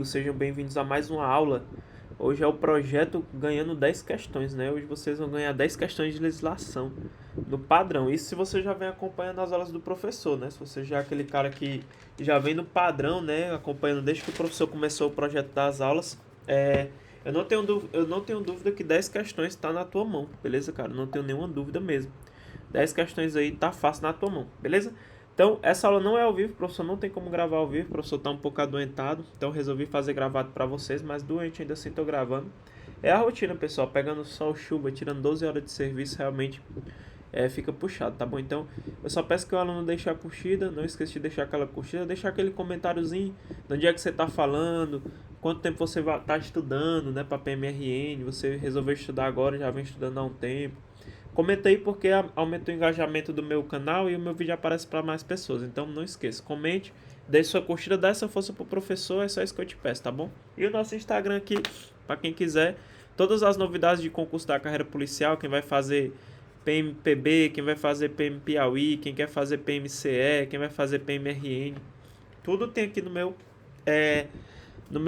Sejam bem-vindos a mais uma aula. Hoje é o projeto ganhando 10 questões, né? Hoje vocês vão ganhar 10 questões de legislação no padrão. Isso se você já vem acompanhando as aulas do professor, né? Se você já é aquele cara que já vem no padrão, né? Acompanhando desde que o professor começou o projeto das aulas. Eu não tenho dúvida que 10 questões está na tua mão, beleza, cara? Não tenho nenhuma dúvida mesmo. 10 questões aí tá fácil na tua mão, beleza? Então, essa aula não é ao vivo, o professor não tem como gravar ao vivo, o professor tá um pouco adoentado, então resolvi fazer gravado para vocês, mas doente ainda assim tô gravando. É a rotina, pessoal, pegando sol, chuva, tirando 12 horas de serviço, realmente fica puxado, tá bom? Então, eu só peço que o aluno deixe a curtida, não esqueça de deixar aquela curtida, deixar aquele comentáriozinho, de onde é que você tá falando, quanto tempo você vai tá estudando, né, para PMRN, você resolveu estudar agora, já vem estudando há um tempo. Comenta aí porque aumenta o engajamento do meu canal e o meu vídeo aparece para mais pessoas. Então não esqueça, comente, deixe sua curtida, dá essa força pro professor, é só isso que eu te peço, tá bom? E o nosso Instagram aqui, para quem quiser, todas as novidades de concurso da carreira policial, quem vai fazer PMPB, quem vai fazer PM Piauí, quem quer fazer PMCE, quem vai fazer PMRN, tudo tem aqui no meu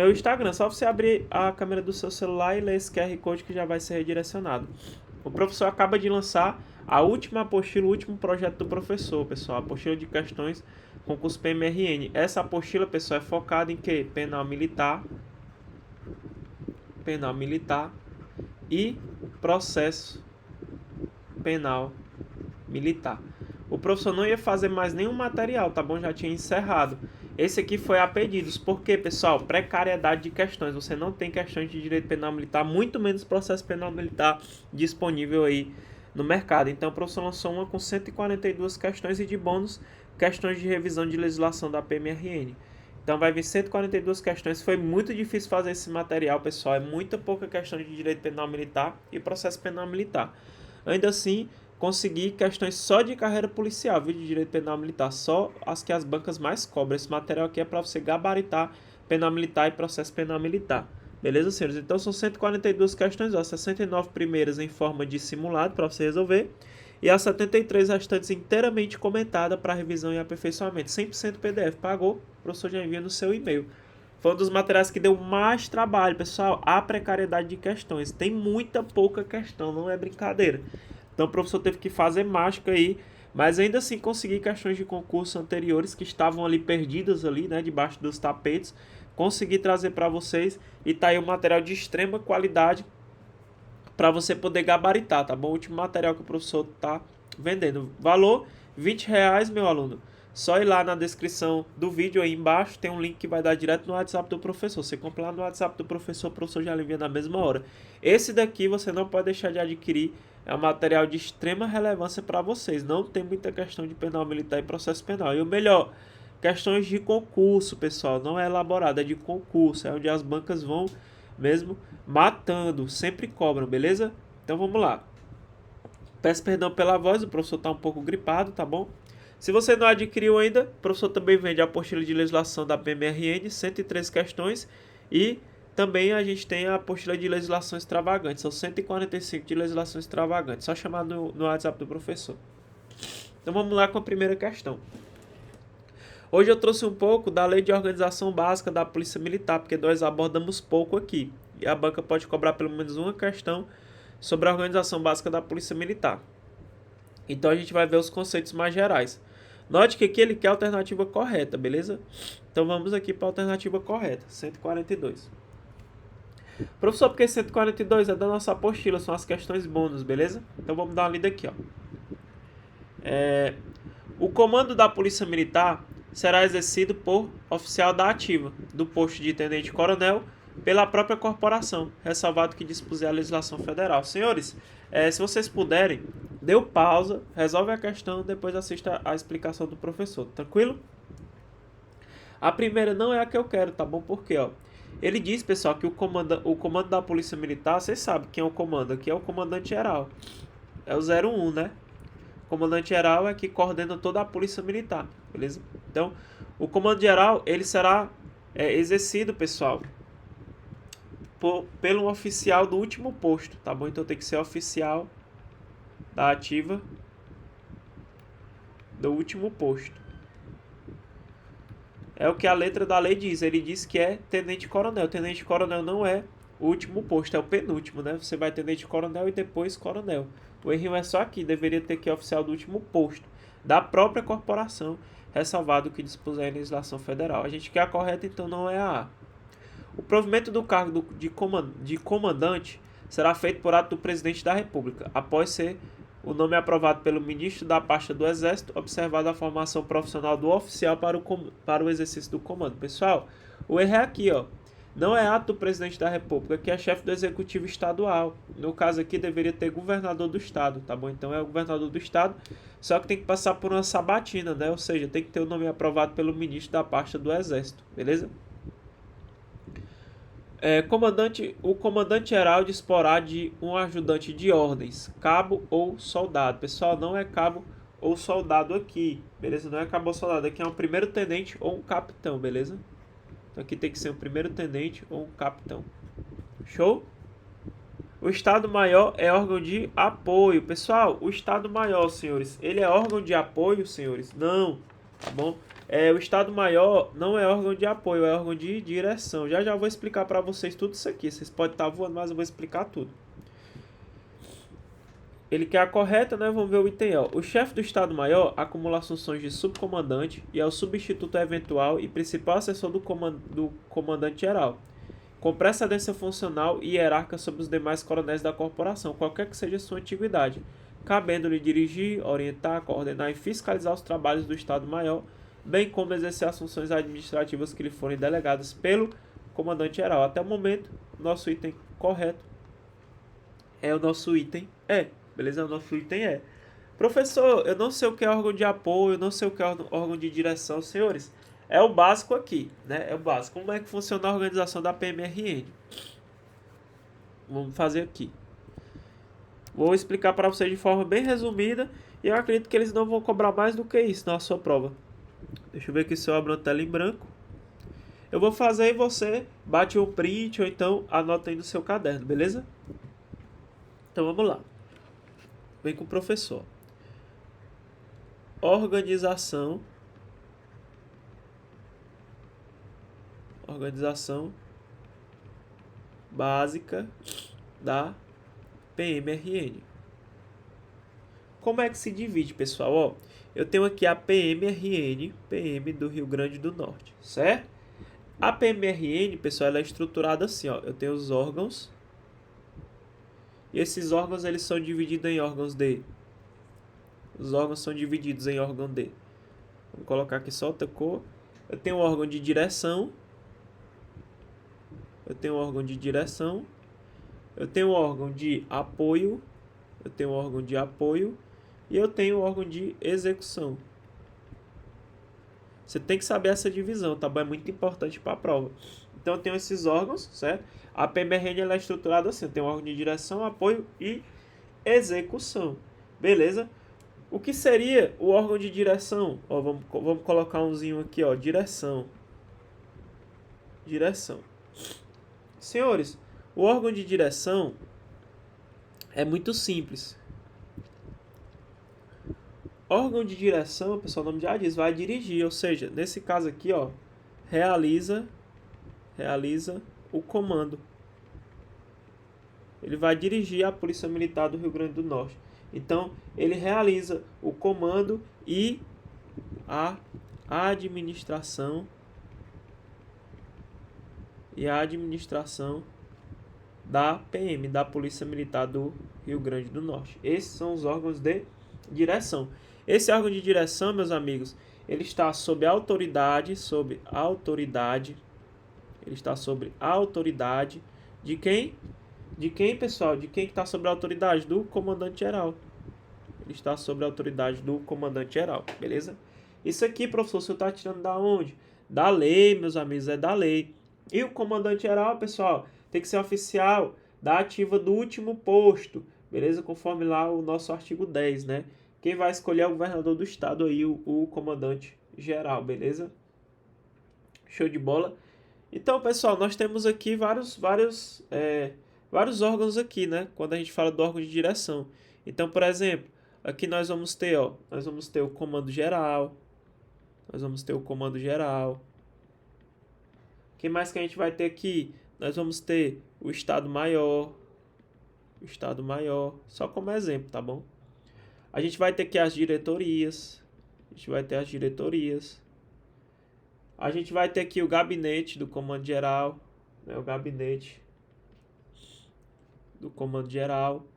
Instagram. Só você abrir a câmera do seu celular e ler esse QR Code que já vai ser redirecionado. O professor acaba de lançar a última apostila, o último projeto do professor, pessoal. A apostila de questões concurso PMRN. Essa apostila, pessoal, é focada em quê? Penal militar e processo penal militar. O professor não ia fazer mais nenhum material, tá bom? Já tinha encerrado. Esse aqui foi a pedidos. Por quê, pessoal? Precariedade de questões. Você não tem questões de direito penal militar, muito menos processo penal militar disponível aí no mercado. Então, o professor lançou uma com 142 questões e de bônus, questões de revisão de legislação da PMRN. Então, vai vir 142 questões. Foi muito difícil fazer esse material, pessoal. É muita pouca questão de direito penal militar e processo penal militar. Ainda assim, consegui questões só de carreira policial, viu, de direito penal militar, só as que as bancas mais cobram. Esse material aqui é para você gabaritar penal militar e processo penal militar. Beleza, senhores? Então são 142 questões, ó, 69 primeiras em forma de simulado para você resolver e as 73 restantes inteiramente comentadas para revisão e aperfeiçoamento. 100% PDF. Pagou, o professor já envia no seu e-mail. Foi um dos materiais que deu mais trabalho, pessoal. A precariedade de questões. Tem muita pouca questão, não é brincadeira. Então o professor teve que fazer mágica aí, mas ainda assim consegui questões de concurso anteriores que estavam ali perdidas ali, né, debaixo dos tapetes. Consegui trazer para vocês e tá aí um material de extrema qualidade para você poder gabaritar, tá bom? O último material que o professor tá vendendo. Valor R$ 20, meu aluno. Só ir lá na descrição do vídeo aí embaixo, tem um link que vai dar direto no WhatsApp do professor. Você compra lá no WhatsApp do professor, o professor já envia na mesma hora. Esse daqui você não pode deixar de adquirir, é um material de extrema relevância para vocês. Não tem muita questão de penal militar e processo penal. E o melhor, questões de concurso, pessoal, não é elaborado, é de concurso, é onde as bancas vão mesmo matando, sempre cobram, beleza? Então vamos lá. Peço perdão pela voz, o professor está um pouco gripado, tá bom? Se você não adquiriu ainda, o professor também vende a apostila de legislação da PMRN, 103 questões, e também a gente tem a apostila de legislação extravagante, são 145 de legislação extravagante, só chamar no WhatsApp do professor. Então vamos lá com a primeira questão. Hoje eu trouxe um pouco da Lei de Organização Básica da Polícia Militar, porque nós abordamos pouco aqui. E a banca pode cobrar pelo menos uma questão sobre a Organização Básica da Polícia Militar. Então a gente vai ver os conceitos mais gerais. Note que aqui ele quer a alternativa correta, beleza? Então vamos aqui para a alternativa correta, 142. Professor, porque 142 é da nossa apostila, são as questões bônus, beleza? Então vamos dar uma lida aqui, ó. O comando da Polícia Militar será exercido por oficial da ativa, do posto de tenente-coronel, pela própria corporação, ressalvado que dispuser a legislação federal. Senhores, se vocês puderem, dê pausa, resolve a questão, depois assista a explicação do professor, tranquilo? A primeira não é a que eu quero, tá bom? Porque, ó, ele diz, pessoal, que o comando da Polícia Militar, vocês sabem quem é o comando, aqui é o comandante geral, é o 01, né? O comandante geral é que coordena toda a Polícia Militar, beleza? Então, o comando geral, ele será exercido, pessoal, pelo oficial do último posto, tá bom? Então tem que ser oficial da ativa do último posto. É o que a letra da lei diz. Ele diz que é tenente-coronel. Tenente-coronel não é o último posto, é o penúltimo, né? Você vai tenente-coronel e depois coronel. O errinho é só aqui, deveria ter que oficial do último posto, da própria corporação, ressalvado o que dispuser a legislação federal. A gente quer a correta, então não é a A. O provimento do cargo de comandante será feito por ato do presidente da República, após ser o nome aprovado pelo ministro da pasta do Exército, observada a formação profissional do oficial para o exercício do comando. Pessoal, o erro é aqui, ó. Não é ato do presidente da República, que é chefe do executivo estadual. No caso aqui, deveria ter governador do estado, tá bom? Então é o governador do estado, só que tem que passar por uma sabatina, né? Ou seja, tem que ter o nome aprovado pelo ministro da pasta do Exército, beleza? O comandante-geral disporá de um ajudante de ordens, cabo ou soldado. Pessoal, não é cabo ou soldado aqui, beleza? Não é cabo ou soldado, aqui é um primeiro tenente ou um capitão, beleza? Então aqui tem que ser um primeiro tenente ou um capitão. Show? O Estado-Maior é órgão de apoio. Pessoal, o Estado-Maior, senhores, ele é órgão de apoio, senhores? Não, tá bom? O Estado-Maior não é órgão de apoio, é órgão de direção. Já já vou explicar para vocês tudo isso aqui. Vocês podem estar voando, mas eu vou explicar tudo. Ele quer a correta, né? Vamos ver o item O. O chefe do Estado-Maior acumula as funções de subcomandante e é o substituto eventual e principal assessor do comandante-geral, com precedência funcional e hierárquica sobre os demais coronéis da corporação, qualquer que seja sua antiguidade, cabendo-lhe dirigir, orientar, coordenar e fiscalizar os trabalhos do Estado-Maior, bem como exercer as funções administrativas que lhe forem delegadas pelo comandante-geral. Até o momento, nosso item correto é o nosso item E. Beleza? O nosso item E. Professor, eu não sei o que é órgão de apoio, eu não sei o que é órgão de direção. Senhores, é o básico aqui, né? É o básico. Como é que funciona a organização da PMRN? Vamos fazer aqui. Vou explicar para vocês de forma bem resumida e eu acredito que eles não vão cobrar mais do que isso na sua prova. Deixa eu ver aqui se eu abro uma tela em branco. Eu vou fazer e você bate um print ou então anota aí no seu caderno, beleza? Então vamos lá. Vem com o professor. Organização básica da PMRN. Como é que se divide, pessoal? Ó, eu tenho aqui a PMRN, PM do Rio Grande do Norte, certo? A PMRN, pessoal, ela é estruturada assim, ó. Eu tenho os órgãos. E esses órgãos, eles são divididos em órgãos D. Os órgãos são divididos em órgão D. Vou colocar aqui só outra cor. Eu tenho um órgão de direção. Eu tenho um órgão de direção. Eu tenho um órgão de apoio. Eu tenho um órgão de apoio. E eu tenho um órgão de execução. Você tem que saber essa divisão, tá bom? É muito importante para a prova. Então eu tenho esses órgãos, certo? A PMRN ela é estruturada assim. Eu tenho um órgão de direção, apoio e execução. Beleza? O que seria o órgão de direção? Ó, vamos colocar umzinho aqui, ó. Direção. Senhores, o órgão de direção é muito simples. Órgão de direção, pessoal, o nome já diz, vai dirigir. Ou seja, nesse caso aqui, ó, realiza o comando. Ele vai dirigir a Polícia Militar do Rio Grande do Norte. Então, ele realiza o comando e a administração da PM, da Polícia Militar do Rio Grande do Norte. Esses são os órgãos de direção. Esse órgão de direção, meus amigos, ele está sob autoridade de quem? De quem, pessoal? De quem está sob a autoridade? Do comandante-geral. Ele está sob a autoridade do comandante-geral, beleza? Isso aqui, professor, você está tirando da onde? Da lei, meus amigos, é da lei. E o comandante-geral, pessoal, tem que ser oficial da ativa do último posto, beleza? Conforme lá o nosso artigo 10, né? Quem vai escolher é o governador do estado aí, o comandante-geral, beleza? Show de bola. Então, pessoal, nós temos aqui vários órgãos aqui, né? Quando a gente fala do órgão de direção. Então, por exemplo, aqui nós vamos ter o comando geral. Quem mais que a gente vai ter aqui? Nós vamos ter o Estado-Maior. O Estado-Maior, só como exemplo, tá bom? A gente vai ter aqui as diretorias. A gente vai ter as diretorias. A gente vai ter aqui o gabinete do Comando Geral, né? O gabinete do Comando Geral.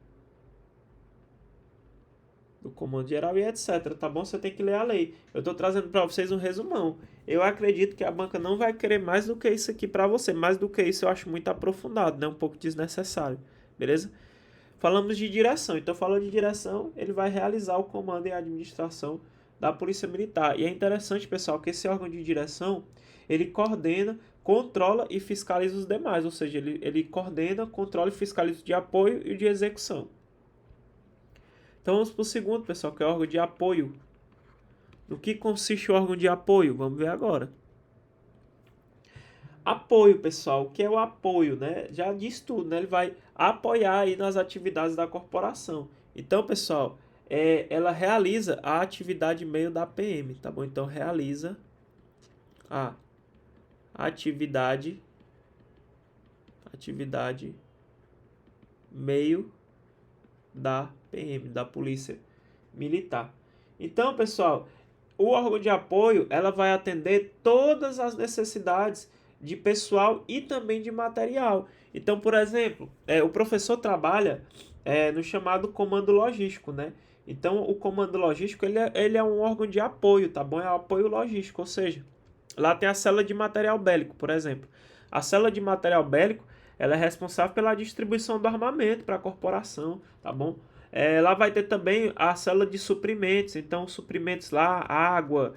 Do Comando Geral e etc, tá bom? Você tem que ler a lei. Eu tô trazendo para vocês um resumão. Eu acredito que a banca não vai querer mais do que isso aqui para você. Mais do que isso eu acho muito aprofundado, né? Um pouco desnecessário, beleza? Falamos de direção. Então, falando de direção, ele vai realizar o comando e a administração da Polícia Militar. E é interessante, pessoal, que esse órgão de direção, ele coordena, controla e fiscaliza os demais. Ou seja, ele coordena, controla e fiscaliza o de apoio e o de execução. Então, vamos para o segundo, pessoal, que é o órgão de apoio. No que consiste o órgão de apoio? Vamos ver agora. Apoio, pessoal, o que é o apoio, né? Já diz tudo, né? Ele vai apoiar aí nas atividades da corporação. Então, pessoal, ela realiza a atividade meio da PM, tá bom? Então, realiza a atividade meio da PM, da Polícia Militar. Então, pessoal, o órgão de apoio, ela vai atender todas as necessidades de pessoal e também de material. Então, por exemplo, o professor trabalha no chamado comando logístico, né? Então, o comando logístico, ele é um órgão de apoio, tá bom? É um apoio logístico, ou seja, lá tem a célula de material bélico, por exemplo. A célula de material bélico, ela é responsável pela distribuição do armamento para a corporação, tá bom? Lá vai ter também a célula de suprimentos, então suprimentos lá, água,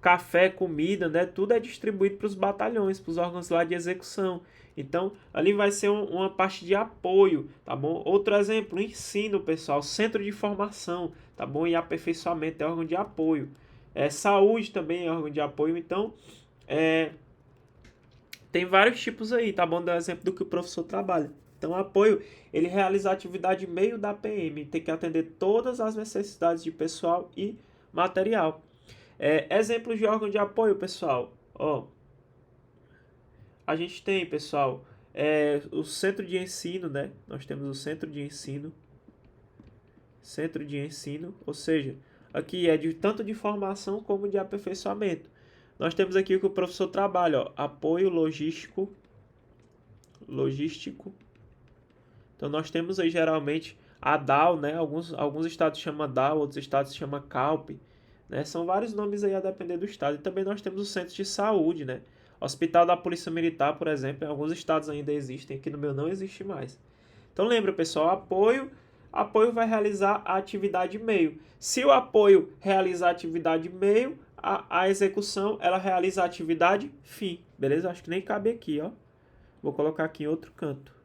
café, comida, né? Tudo é distribuído para os batalhões, para os órgãos lá de execução. Então, ali vai ser uma parte de apoio, tá bom? Outro exemplo, ensino, pessoal, centro de formação, tá bom? E aperfeiçoamento é órgão de apoio. Saúde também é órgão de apoio, então, tem vários tipos aí, tá bom? Dá um exemplo do que o professor trabalha. Então, o apoio, ele realiza a atividade meio da PM, tem que atender todas as necessidades de pessoal e material. Exemplos de órgão de apoio, pessoal. A gente tem, pessoal, o centro de ensino, né? Nós temos o centro de ensino. Centro de ensino, ou seja, aqui é tanto de formação como de aperfeiçoamento. Nós temos aqui o que o professor trabalha, apoio logístico. Então, nós temos aí geralmente a DAO, né? Alguns estados chamam DAO, outros estados chamam CALP, né? São vários nomes aí a depender do estado. E também nós temos o centro de saúde, né? Hospital da Polícia Militar, por exemplo, em alguns estados ainda existem, aqui no meu não existe mais. Então, lembra, pessoal, apoio vai realizar a atividade meio. Se o apoio realizar a atividade meio, a execução, ela realiza a atividade fim, beleza? Acho que nem cabe aqui, ó. Vou colocar aqui em outro canto.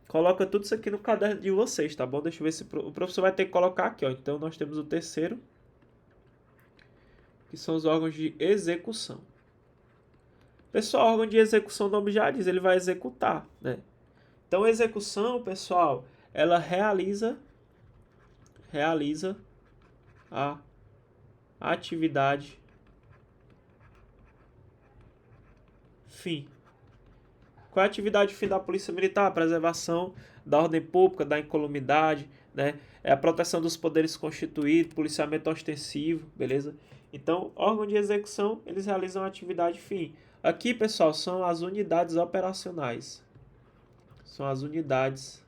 Coloca tudo isso aqui no caderno de vocês, tá bom? Deixa eu ver se o professor vai ter que colocar aqui, ó. Então, nós temos o terceiro, que são os órgãos de execução. Pessoal, órgão de execução, o nome já diz, ele vai executar, né? Então, execução, pessoal, ela realiza a atividade fim. Qual é a atividade fim da Polícia Militar? A preservação da ordem pública, da incolumidade, né? A proteção dos poderes constituídos, policiamento ostensivo, beleza? Então, órgão de execução, eles realizam a atividade fim. Aqui, pessoal, são as unidades operacionais. São as unidades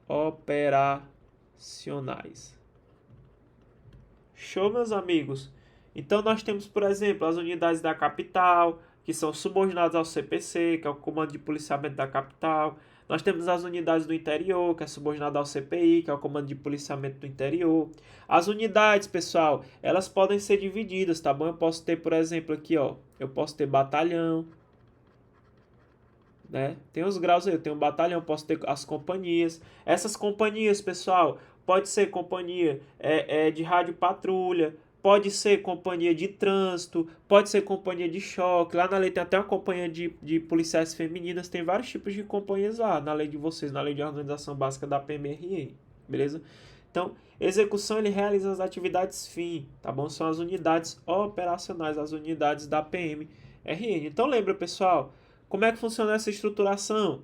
operacionais. Show, meus amigos? Então, nós temos, por exemplo, as unidades da capital, que são subordinadas ao CPC, que é o Comando de Policiamento da Capital. Nós temos as unidades do interior, que é subordinada ao CPI, que é o Comando de Policiamento do Interior. As unidades, pessoal, elas podem ser divididas, tá bom? Eu posso ter, por exemplo, aqui, ó, eu posso ter batalhão, né? Tem os graus aí, eu tenho um batalhão, posso ter as companhias. Essas companhias, pessoal, pode ser companhia de rádio patrulha, pode ser companhia de trânsito, pode ser companhia de choque. Lá na lei tem até uma companhia de policiais femininas, tem vários tipos de companhias lá, na lei de vocês, na lei de organização básica da PMRE, beleza? Então, execução ele realiza as atividades fim, tá bom? São as unidades operacionais, as unidades da PMRN. Então, lembra, pessoal, como é que funciona essa estruturação?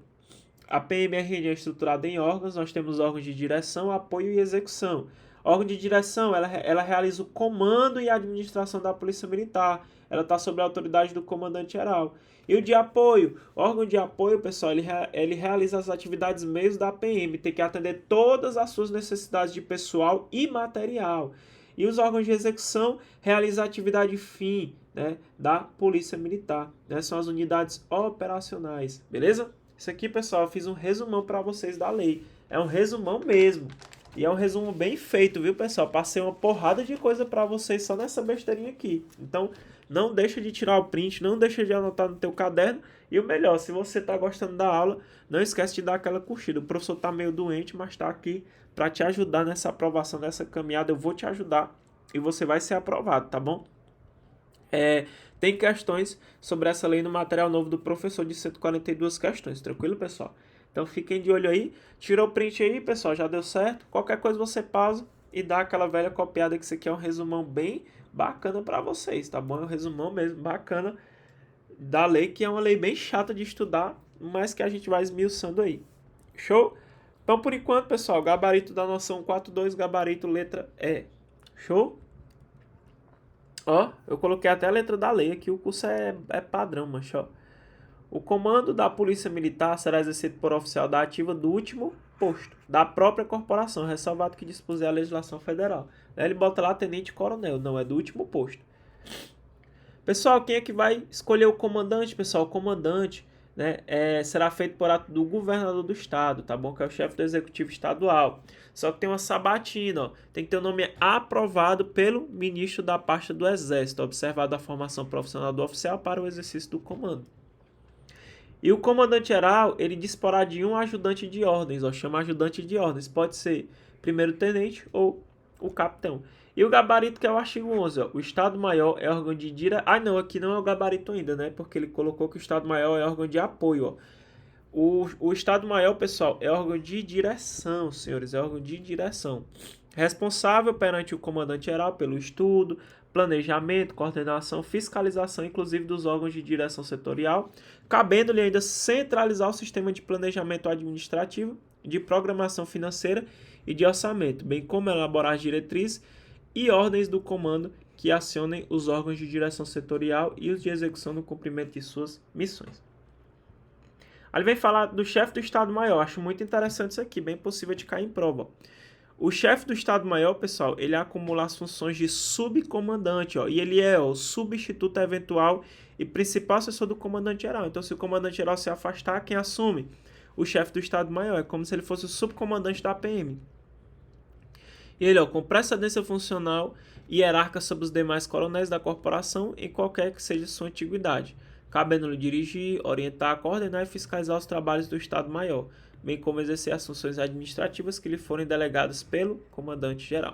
A PMRN é estruturada em órgãos, nós temos órgãos de direção, apoio e execução. Órgão de direção, ela realiza o comando e a administração da Polícia Militar. Ela está sob a autoridade do comandante-geral. E o de apoio? O órgão de apoio, pessoal, ele realiza as atividades meios da PM, tem que atender todas as suas necessidades de pessoal e material. E os órgãos de execução realizam a atividade fim, né, da Polícia Militar. Né? São as unidades operacionais, beleza? Isso aqui, pessoal, eu fiz um resumão para vocês da lei. É um resumão mesmo. E é um resumo bem feito, viu, pessoal? Passei uma porrada de coisa para vocês só nessa besteirinha aqui. Então, não deixa de tirar o print, não deixa de anotar no teu caderno. E o melhor, se você está gostando da aula, não esquece de dar aquela curtida. O professor está meio doente, mas está aqui para te ajudar nessa aprovação, nessa caminhada. Eu vou te ajudar e você vai ser aprovado, tá bom? Tem questões sobre essa lei no material novo do professor de 142 questões, tranquilo, pessoal? Então fiquem de olho aí, tira o print aí, pessoal, já deu certo? Qualquer coisa você pausa e dá aquela velha copiada, que isso aqui é um resumão bem bacana para vocês, tá bom? É um resumão mesmo bacana da lei, que é uma lei bem chata de estudar, mas que a gente vai esmiuçando aí. Show? Então por enquanto, pessoal, gabarito da noção 4.2, gabarito letra E. Show? Ó, eu coloquei até a letra da lei aqui, o curso é padrão, mancha, ó. O comando da Polícia Militar será exercido por oficial da ativa do último posto, da própria corporação, ressalvado que dispuser a legislação federal. Ele bota lá tenente-coronel, não, é do último posto. Pessoal, quem é que vai escolher o comandante, pessoal? O comandante, né, será feito por ato do governador do estado, tá bom? Que é o chefe do executivo estadual. Só que tem uma sabatina, ó. Tem que ter o nome aprovado pelo ministro da pasta do Exército, observado a formação profissional do oficial para o exercício do comando. E o comandante-geral, ele disporá de um ajudante de ordens, ó, chama ajudante de ordens, pode ser primeiro-tenente ou o capitão. E o gabarito, que é o artigo 11, ó, o Estado-Maior é órgão de direção... Ah, não, aqui não é o gabarito ainda, né? Porque ele colocou que o Estado-Maior é órgão de apoio, ó. O Estado-Maior, pessoal, é órgão de direção, senhores, é órgão de direção. Responsável perante o comandante-geral pelo estudo, planejamento, coordenação, fiscalização, inclusive dos órgãos de direção setorial, cabendo-lhe ainda centralizar o sistema de planejamento administrativo, de programação financeira e de orçamento, bem como elaborar as diretrizes e ordens do comando que acionem os órgãos de direção setorial e os de execução no cumprimento de suas missões. Aí vem falar do chefe do Estado-Maior. Acho muito interessante isso aqui, bem possível de cair em prova. O chefe do Estado-Maior, pessoal, ele acumula as funções de subcomandante, ó, e ele é o substituto eventual e principal assessor do comandante-geral. Então, se o comandante-geral se afastar, quem assume? O chefe do Estado-Maior. É como se ele fosse o subcomandante da PM. E ele, ó, com precedência funcional e hierarca sobre os demais coronéis da corporação em qualquer que seja sua antiguidade, cabendo-lhe dirigir, orientar, coordenar e fiscalizar os trabalhos do Estado-Maior, bem como exercer as funções administrativas que lhe forem delegadas pelo comandante-geral.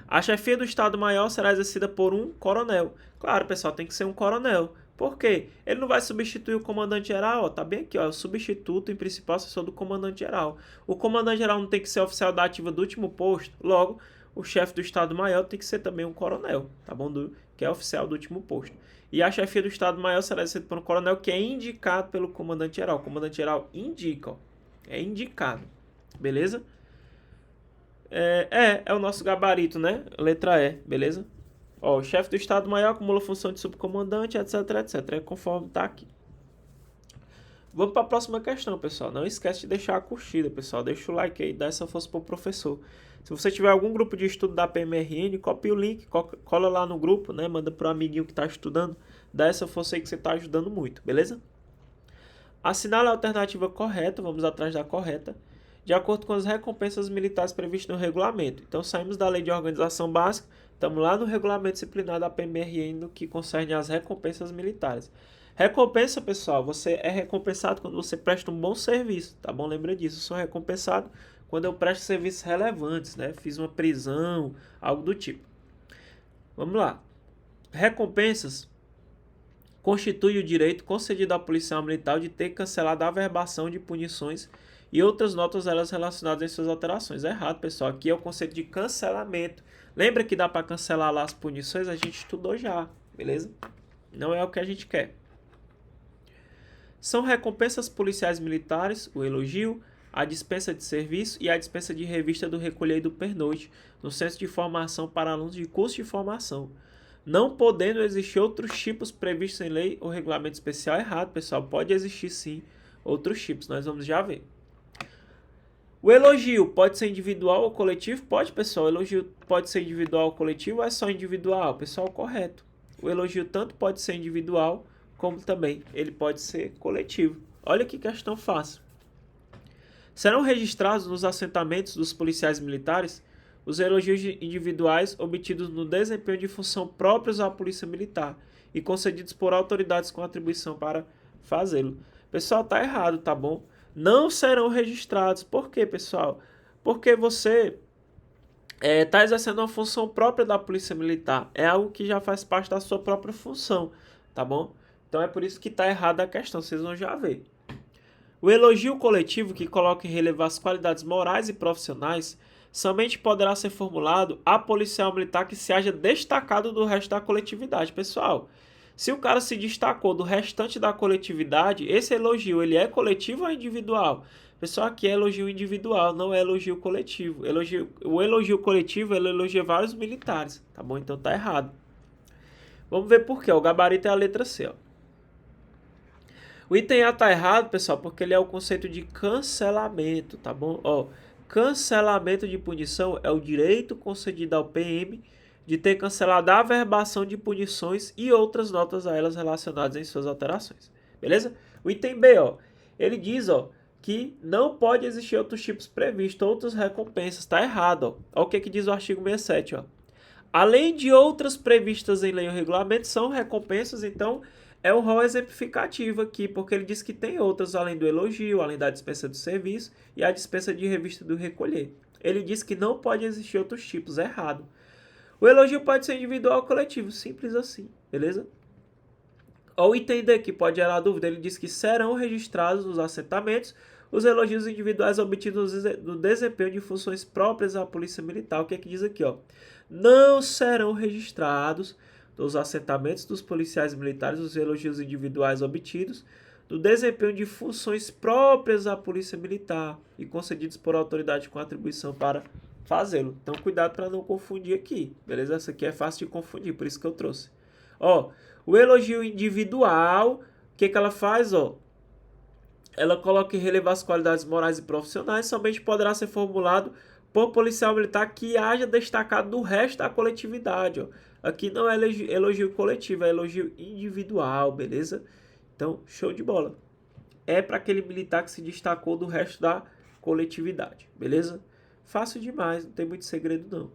A chefia do Estado-Maior será exercida por um coronel. Claro, pessoal, tem que ser um coronel. Por quê? Ele não vai substituir o comandante-geral, tá bem aqui, ó, é o substituto em principal assessor do comandante-geral. O comandante-geral não tem que ser oficial da ativa do último posto, logo, o chefe do Estado-Maior tem que ser também um coronel, tá bom? Que é oficial do último posto. E a chefia do Estado-Maior será exercida por um coronel que é indicado pelo comandante-geral. O comandante-geral indica, ó, é indicado, beleza? É o nosso gabarito, né? Letra E, beleza? Ó, o chefe do Estado-Maior acumula função de subcomandante, etc, etc. É conforme tá aqui. Vamos para a próxima questão, pessoal. Não esquece de deixar a curtida, pessoal. Deixa o like aí, dá essa força pro professor. Se você tiver algum grupo de estudo da PMRN, copia o link, cola lá no grupo, né? Manda pro amiguinho que tá estudando. Dá essa força aí que você tá ajudando muito, beleza? Assinale a alternativa correta, vamos atrás da correta, de acordo com as recompensas militares previstas no regulamento. Então, saímos da Lei de Organização Básica, estamos lá no regulamento disciplinar da PMRN, no que concerne às recompensas militares. Recompensa, pessoal, você é recompensado quando você presta um bom serviço, tá bom? Lembra disso, eu sou recompensado quando eu presto serviços relevantes, né? Fiz uma prisão, algo do tipo. Vamos lá. Recompensas constitui o direito concedido ao policial militar de ter cancelado a averbação de punições e outras notas elas relacionadas em suas alterações. É errado, pessoal. Aqui é o conceito de cancelamento. Lembra que dá para cancelar lá as punições? A gente estudou já, beleza? Não é o que a gente quer. São recompensas policiais militares, o elogio, a dispensa de serviço e a dispensa de revista do recolher e do pernoite no centro de formação para alunos de curso de formação. Não podendo existir outros tipos previstos em lei ou regulamento especial. Errado, pessoal. Pode existir sim outros tipos. Nós vamos já ver. O elogio pode ser individual ou coletivo? Pode, pessoal. O elogio pode ser individual ou coletivo ou é só individual? Pessoal, correto. O elogio tanto pode ser individual como também ele pode ser coletivo. Olha que questão fácil. Serão registrados nos assentamentos dos policiais militares os elogios individuais obtidos no desempenho de função próprios à polícia militar e concedidos por autoridades com atribuição para fazê-lo. Pessoal, tá errado, tá bom? Não serão registrados. Por quê, pessoal? Porque você está exercendo uma função própria da polícia militar. É algo que já faz parte da sua própria função, tá bom? Então é por isso que está errada a questão, vocês vão já ver. O elogio coletivo, que coloca em relevo as qualidades morais e profissionais, somente poderá ser formulado a policial militar que se haja destacado do resto da coletividade. Pessoal, se o cara se destacou do restante da coletividade, esse elogio ele é coletivo ou individual? Pessoal, aqui é elogio individual, não é elogio coletivo. O elogio coletivo ele elogia vários militares, tá bom? Então tá errado. Vamos ver por quê. O gabarito é a letra C, ó. O item A tá errado, pessoal, porque ele é o conceito de cancelamento, tá bom? Ó, cancelamento de punição é o direito concedido ao PM de ter cancelado a averbação de punições e outras notas a elas relacionadas em suas alterações. Beleza? O item B, ó, ele diz, ó, que não pode existir outros tipos previstos, outras recompensas. Tá errado, ó. Olha o que diz o artigo 67, ó. Além de outras previstas em lei ou regulamento, são recompensas, então é um rol exemplificativo aqui, porque ele diz que tem outras além do elogio, além da dispensa do serviço e a dispensa de revista do recolher. Ele diz que não pode existir outros tipos, é errado. O elogio pode ser individual ou coletivo, simples assim, beleza? Ou item D, que pode gerar dúvida, ele diz que serão registrados nos assentamentos os elogios individuais obtidos no desempenho de funções próprias à polícia militar. O que é que diz aqui, ó? Não serão registrados nos assentamentos dos policiais militares os elogios individuais obtidos no desempenho de funções próprias à polícia militar e concedidos por autoridade com atribuição para fazê-lo. Então, cuidado para não confundir aqui, beleza? Essa aqui é fácil de confundir, por isso que eu trouxe. Ó, o elogio individual, o que ela faz, ó? Ela coloca em relevo as qualidades morais e profissionais, somente poderá ser formulado por policial militar que haja destacado do resto da coletividade, ó. Aqui não é elogio coletivo, é elogio individual, beleza? Então, show de bola. É para aquele militar que se destacou do resto da coletividade, beleza? Fácil demais, não tem muito segredo não.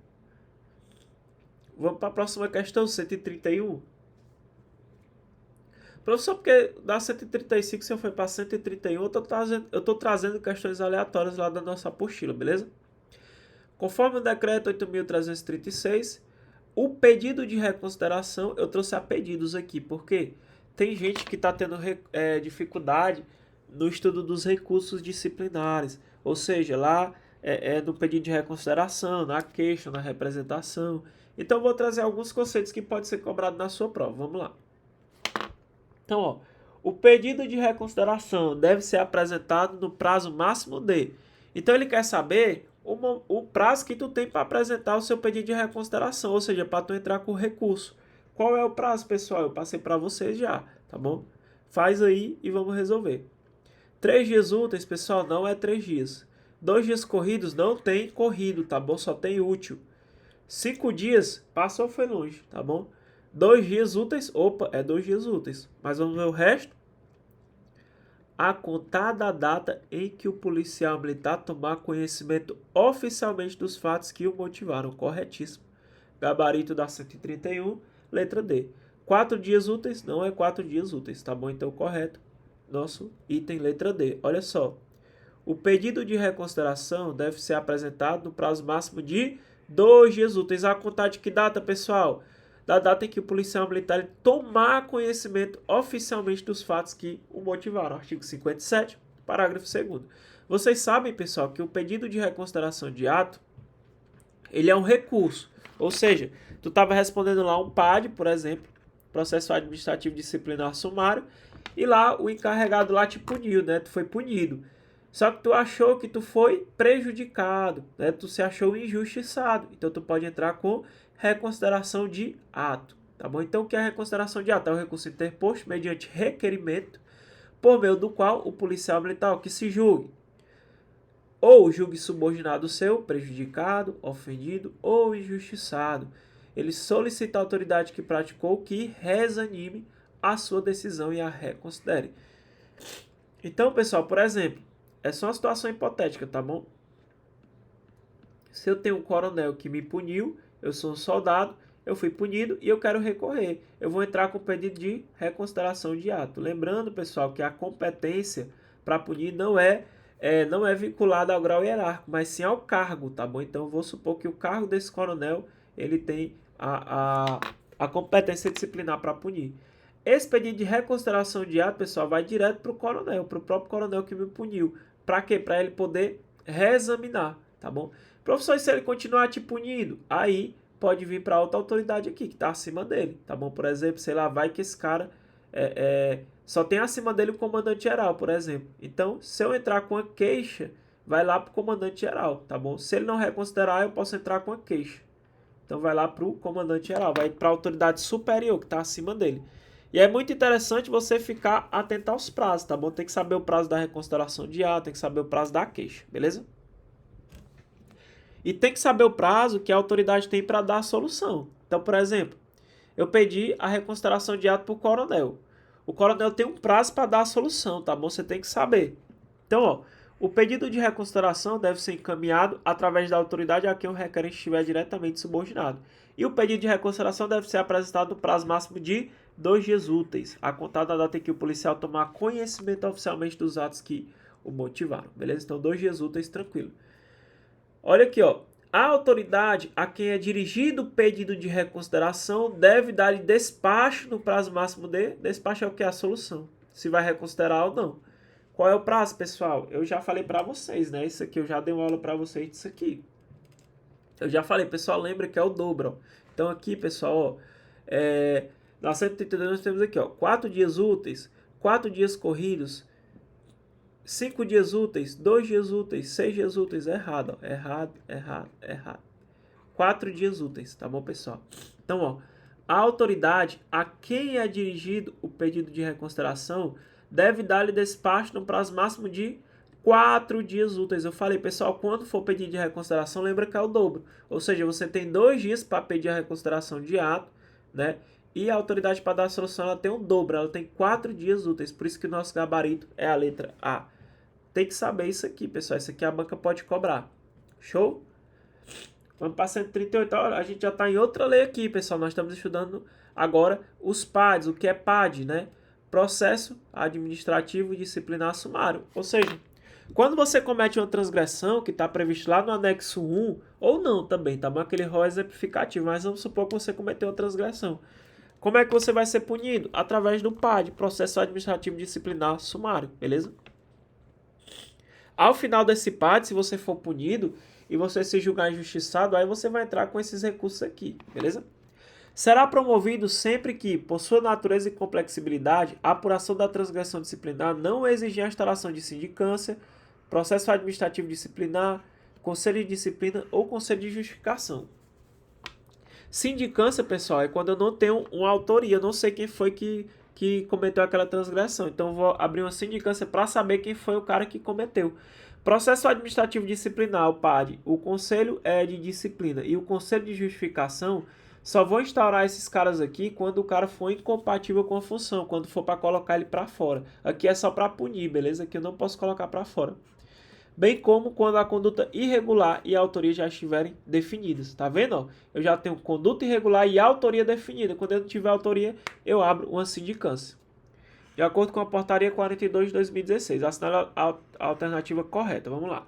Vamos para a próxima questão, 131. Professor, porque da 135 você foi para 131, eu estou trazendo questões aleatórias lá da nossa apostila, beleza? Conforme o decreto 8.336, o pedido de reconsideração, eu trouxe a pedidos aqui, porque tem gente que está tendo dificuldade no estudo dos recursos disciplinares, ou seja, lá no pedido de reconsideração, na queixa, na representação. Então, eu vou trazer alguns conceitos que podem ser cobrados na sua prova. Vamos lá. Então, ó, o pedido de reconsideração deve ser apresentado no prazo máximo de. Então, ele quer saber o prazo que tu tem para apresentar o seu pedido de reconsideração, ou seja, para tu entrar com recurso. Qual é o prazo, pessoal? Eu passei para vocês já, tá bom? Faz aí e vamos resolver. 3 dias úteis, pessoal, não é 3 dias. 2 dias corridos, não tem corrido, tá bom? Só tem útil. 5 dias, passou, foi longe, tá bom? 2 dias úteis, opa, é 2 dias úteis. Mas vamos ver o resto. A contar da data em que o policial militar tomar conhecimento oficialmente dos fatos que o motivaram. Corretíssimo. Gabarito da 131, letra D. 4 dias úteis, não é 4 dias úteis, tá bom? Então, correto. Nosso item letra D. Olha só. O pedido de reconsideração deve ser apresentado no prazo máximo de 2 dias úteis. A contar de que data, pessoal? Da data em que o policial militar tomar conhecimento oficialmente dos fatos que o motivaram. Artigo 57, parágrafo 2º. Vocês sabem, pessoal, que o pedido de reconsideração de ato, ele é um recurso. Ou seja, tu estava respondendo lá um PAD, por exemplo, processo administrativo disciplinar sumário, e lá o encarregado lá te puniu, né? Tu foi punido. Só que tu achou que tu foi prejudicado, né? Tu se achou injustiçado. Então tu pode entrar com reconsideração de ato, tá bom? Então o que é reconsideração de ato? É o recurso interposto mediante requerimento, por meio do qual o policial militar que se julgue, ou julgue subordinado seu, prejudicado, ofendido ou injustiçado. Ele solicita à autoridade que praticou que reexamine a sua decisão e a reconsidere. Então, pessoal, por exemplo, é só uma situação hipotética, tá bom? Se eu tenho um coronel que me puniu, eu sou um soldado, eu fui punido e eu quero recorrer. Eu vou entrar com pedido de reconsideração de ato. Lembrando, pessoal, que a competência para punir não é vinculada ao grau hierárquico, mas sim ao cargo, tá bom? Então, eu vou supor que o cargo desse coronel, ele tem a competência disciplinar para punir. Esse pedido de reconsideração de ato, pessoal, vai direto para o coronel, para o próprio coronel que me puniu. Para quê? Para ele poder reexaminar, tá bom? Professor, e se ele continuar te punindo? Aí pode vir para outra autoridade aqui, que está acima dele, tá bom? Por exemplo, sei lá, vai que esse cara só tem acima dele o comandante geral, por exemplo. Então, se eu entrar com a queixa, vai lá para o comandante geral, tá bom? Se ele não reconsiderar, eu posso entrar com a queixa. Então, vai lá para o comandante geral, vai para a autoridade superior, que está acima dele. E é muito interessante você ficar atento aos prazos, tá bom? Tem que saber o prazo da reconsideração de ato, tem que saber o prazo da queixa, beleza? E tem que saber o prazo que a autoridade tem para dar a solução. Então, por exemplo, eu pedi a reconsideração de ato para o coronel. O coronel tem um prazo para dar a solução, tá bom? Você tem que saber. Então, ó, o pedido de reconsideração deve ser encaminhado através da autoridade a quem o requerente estiver diretamente subordinado. E o pedido de reconsideração deve ser apresentado no prazo máximo de 2 dias úteis, a contar da data em que o policial tomar conhecimento oficialmente dos atos que o motivaram, beleza? Então, 2 dias úteis, tranquilo. Olha aqui, ó. A autoridade a quem é dirigido o pedido de reconsideração deve dar-lhe despacho no prazo máximo de... Despacho é o que? A solução. Se vai reconsiderar ou não. Qual é o prazo, pessoal? Eu já falei para vocês, né? Isso aqui, eu já dei uma aula para vocês disso aqui. Eu já falei, pessoal, lembra que é o dobro, ó. Então aqui, pessoal, ó, na 132 nós temos aqui, ó, 4 dias úteis, 4 dias corridos, 5 dias úteis, 2 dias úteis, 6 dias úteis, errado, ó, errado. 4 dias úteis, tá bom, pessoal? Então, ó, a autoridade a quem é dirigido o pedido de reconsideração deve dar-lhe despacho no prazo máximo de 4 dias úteis. Eu falei, pessoal, quando for pedir de reconsideração, lembra que é o dobro. Ou seja, você tem 2 dias para pedir a reconsideração de ato, né? E a autoridade para dar a solução, ela tem o dobro, ela tem 4 dias úteis. Por isso que o nosso gabarito é a letra A. Tem que saber isso aqui, pessoal. Isso aqui a banca pode cobrar. Show? Vamos para 138. Olha, a gente já está em outra lei aqui, pessoal. Nós estamos estudando agora os PADs. O que é PAD, né? Processo Administrativo Disciplinar Sumário. Ou seja, quando você comete uma transgressão que está previsto lá no anexo 1, ou não também, tá bom? Aquele rol exemplificativo, mas vamos supor que você cometeu uma transgressão. Como é que você vai ser punido? Através do PAD, Processo Administrativo Disciplinar Sumário, beleza? Ao final desse PAD, se você for punido e você se julgar injustiçado, aí você vai entrar com esses recursos aqui, beleza? Será promovido sempre que, por sua natureza e complexibilidade, a apuração da transgressão disciplinar não exigir a instalação de sindicância, processo administrativo disciplinar, conselho de disciplina ou conselho de justificação. Sindicância, pessoal, é quando eu não tenho uma autoria, eu não sei quem foi que cometeu aquela transgressão. Então, eu vou abrir uma sindicância para saber quem foi o cara que cometeu. Processo administrativo disciplinar, o PAD, o conselho é de disciplina e o conselho de justificação, só vou instaurar esses caras aqui quando o cara for incompatível com a função, quando for para colocar ele para fora. Aqui é só para punir, beleza? Aqui eu não posso colocar para fora. Bem como quando a conduta irregular e a autoria já estiverem definidas. Tá vendo? Ó? Eu já tenho conduta irregular e autoria definida. Quando eu não tiver autoria, eu abro uma sindicância. De acordo com a portaria 42 de 2016. Assinale a alternativa correta. Vamos lá.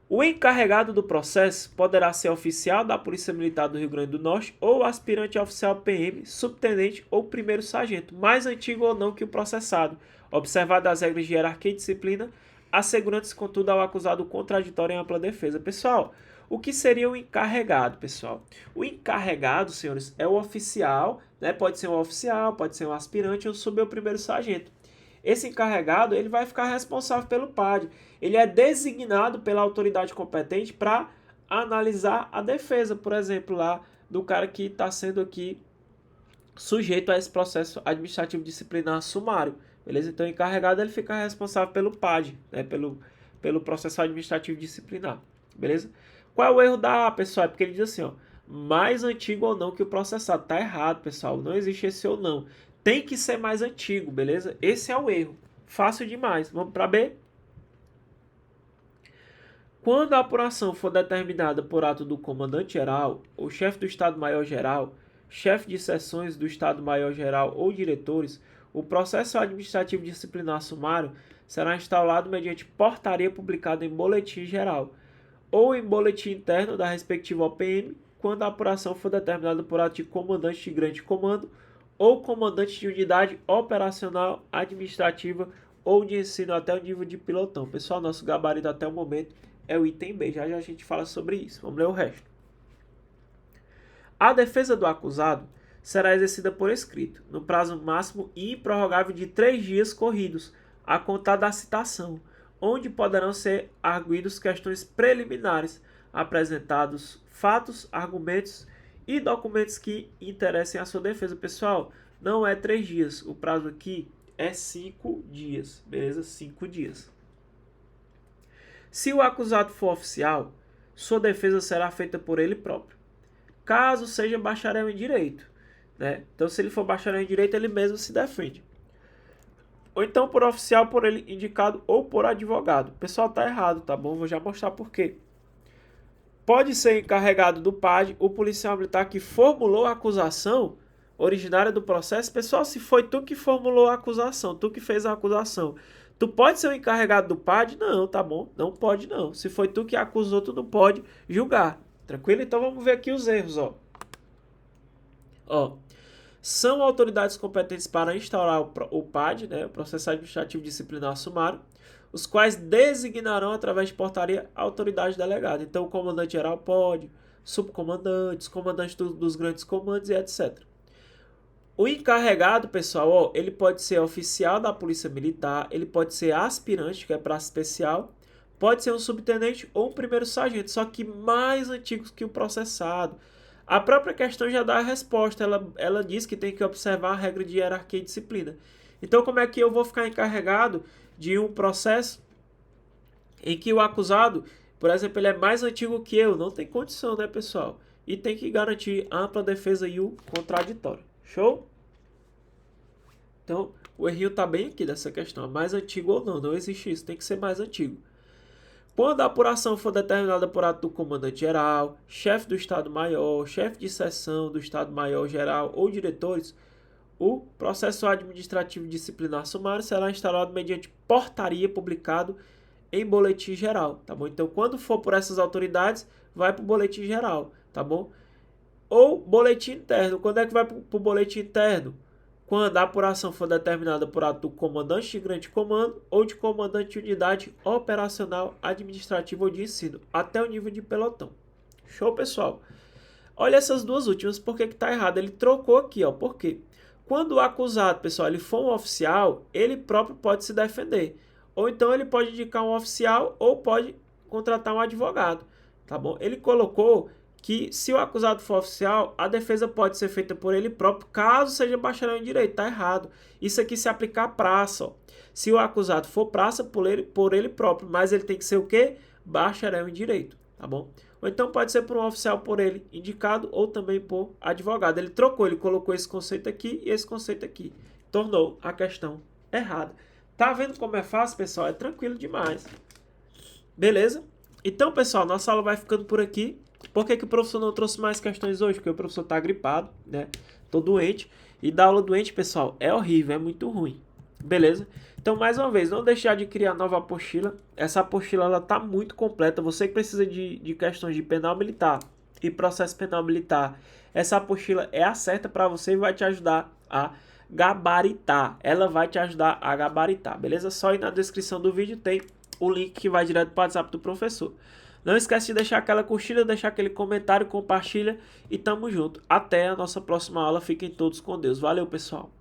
O encarregado do processo poderá ser oficial da Polícia Militar do Rio Grande do Norte ou aspirante a oficial PM, subtenente ou primeiro sargento, mais antigo ou não que o processado, observadas as regras de hierarquia e disciplina, assegurando-se, contudo, ao acusado o contraditório em ampla defesa. Pessoal, o que seria o encarregado, pessoal? O encarregado, senhores, é o oficial, né? Pode ser um oficial, pode ser um aspirante ou subir o primeiro sargento. Esse encarregado, ele vai ficar responsável pelo PAD. Ele é designado pela autoridade competente para analisar a defesa, por exemplo, lá do cara que está sendo aqui sujeito a esse processo administrativo disciplinar sumário. Beleza? Então, o encarregado, ele fica responsável pelo PAD, né? Pelo processo administrativo disciplinar. Beleza? Qual é o erro da A, pessoal? É porque ele diz assim, ó, mais antigo ou não que o processado. Tá errado, pessoal. Não existe esse ou não. Tem que ser mais antigo, beleza? Esse é o erro. Fácil demais. Vamos para B? Quando a apuração for determinada por ato do comandante-geral, ou chefe do Estado-Maior-Geral, chefe de seções do Estado-Maior-Geral ou diretores, o processo administrativo disciplinar sumário será instaurado mediante portaria publicada em boletim geral ou em boletim interno da respectiva OPM, quando a apuração for determinada por ato de comandante de grande comando ou comandante de unidade operacional, administrativa ou de ensino até o nível de pilotão. Pessoal, nosso gabarito até o momento é o item B. Já já a gente fala sobre isso. Vamos ler o resto. A defesa do acusado será exercida por escrito, no prazo máximo e improrrogável de 3 dias corridos, a contar da citação, onde poderão ser arguidos questões preliminares, apresentados fatos, argumentos e documentos que interessem a sua defesa. Pessoal, não é 3 dias, o prazo aqui é 5 dias, beleza? 5 dias. Se o acusado for oficial, sua defesa será feita por ele próprio, caso seja bacharel em direito, né? Então, se ele for bacharel em direito, ele mesmo se defende. Ou então por oficial, por ele indicado ou por advogado. Pessoal, tá errado, tá bom? Vou já mostrar por quê. Pode ser encarregado do PAD o policial militar que formulou a acusação originária do processo. Pessoal, se foi tu que formulou a acusação, tu que fez a acusação, tu pode ser o encarregado do PAD? Não, tá bom? Não pode não. Se foi tu que acusou, tu não pode julgar. Tranquilo? Então vamos ver aqui os erros, ó. São autoridades competentes para instaurar o PAD, né, o Processo Administrativo Disciplinar Sumário, os quais designarão através de portaria a autoridade delegada. Então o comandante-geral pode, subcomandantes, comandantes dos grandes comandos e etc. O encarregado, pessoal, ele pode ser oficial da Polícia Militar, ele pode ser aspirante, que é praça especial, pode ser um subtenente ou um primeiro sargento, só que mais antigos que o processado. A própria questão já dá a resposta, ela diz que tem que observar a regra de hierarquia e disciplina. Então, como é que eu vou ficar encarregado de um processo em que o acusado, por exemplo, ele é mais antigo que eu? Não tem condição, né, pessoal? E tem que garantir a ampla defesa e o contraditório. Show? Então, o errinho tá bem aqui dessa questão. Mais antigo ou não, não existe isso, tem que ser mais antigo. Quando a apuração for determinada por ato do comandante-geral, chefe do Estado-Maior, chefe de seção do Estado-Maior-Geral ou diretores, o processo administrativo disciplinar sumário será instaurado mediante portaria publicado em boletim geral, tá bom? Então, quando for por essas autoridades, vai para o boletim geral, tá bom? Ou boletim interno. Quando é que vai para o boletim interno? Quando a apuração for determinada por ato do comandante de grande comando ou de comandante de unidade operacional, administrativa ou de ensino, até o nível de pelotão. Show, pessoal? Olha essas duas últimas, por que tá errado? Ele trocou aqui, ó. Por quê? Quando o acusado, pessoal, ele for um oficial, ele próprio pode se defender. Ou então ele pode indicar um oficial ou pode contratar um advogado, tá bom? Ele colocou que se o acusado for oficial, a defesa pode ser feita por ele próprio, caso seja bacharel em direito. Tá errado. Isso aqui se aplica à praça, ó. Se o acusado for praça, por ele próprio, mas ele tem que ser o quê? Bacharel em direito, tá bom? Ou então pode ser por um oficial por ele indicado ou também por advogado. Ele trocou, ele colocou esse conceito aqui e esse conceito aqui. Tornou a questão errada. Tá vendo como é fácil, pessoal? É tranquilo demais. Beleza? Então, pessoal, nossa aula vai ficando por aqui. Por que o professor não trouxe mais questões hoje? Porque o professor está gripado, né? Tô doente. E dar aula doente, pessoal, é horrível, é muito ruim. Beleza? Então, mais uma vez, não deixar de criar nova apostila. Essa apostila, ela tá muito completa. Você que precisa de questões de penal militar e processo penal militar, essa apostila é a certa para você e vai te ajudar a gabaritar. Ela vai te ajudar a gabaritar, beleza? Só aí na descrição do vídeo tem o link que vai direto para o WhatsApp do professor. Não esquece de deixar aquela curtida, deixar aquele comentário, compartilha e tamo junto. Até a nossa próxima aula. Fiquem todos com Deus. Valeu, pessoal.